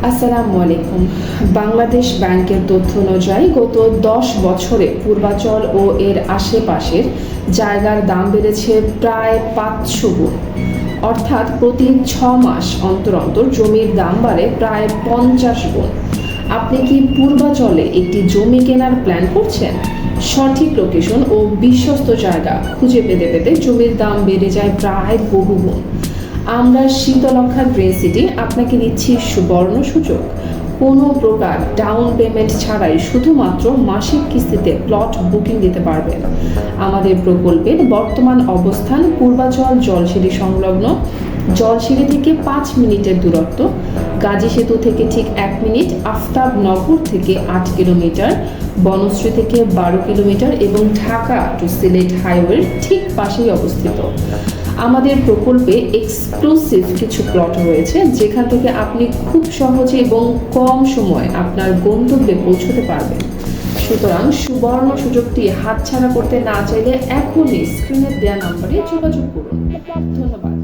আসসালামু আলাইকুম। বাংলাদেশ ব্যাংকের তথ্য অনুযায়ী গত ১০ বছরে পূর্বাচল ও এর আশেপাশের জায়গার দাম বেড়েছে প্রায় ৫০০ গুণ। অর্থাৎ প্রতি ৬ মাস অন্তর অন্তর জমির দাম বাড়ে প্রায় ৫০ গুণ। আপনি কি পূর্বাচলে একটি জমি কেনার প্ল্যান করছেন? সঠিক লোকেশন ও বিশ্বস্ত জায়গা খুঁজে পেতে পেতে জমির দাম বেড়ে যায় প্রায় বহুগুণ। আমরা শীতলক্ষ্যা গ্রিন সিটি আপনাকে দিচ্ছি সুবর্ণ সুযোগ। কোনো প্রকার ডাউন পেমেন্ট ছাড়াই শুধুমাত্র মাসিক কিস্তিতে প্লট বুকিং দিতে পারবেন। আমাদের প্রকল্পের বর্তমান অবস্থান পূর্বাচল জলসিঁড়ি সংলগ্ন, জলসিঁড়ি থেকে ৫ মিনিটের দূরত্ব, গাজী সেতু থেকে ঠিক ১ মিনিট, আফতাবনগর থেকে ৮ কিলোমিটার, বনশ্রী থেকে ১২ কিলোমিটার এবং ঢাকা টু সিলেট হাইওয়ের ঠিক পাশেই অবস্থিত। আমাদের প্রকল্পে এক্সক্লুসিভ কিছু প্লট রয়েছে যেখান থেকে আপনি খুব সহজে এবং কম সময়ে আপনার গন্তব্যে পৌঁছতে পারবেন। সুতরাং সুবর্ণ সুযোগটি হাতছাড়া করতে না চাইলে এখনই স্ক্রিনে দেওয়া নম্বরে যোগাযোগ করুন। ধন্যবাদ।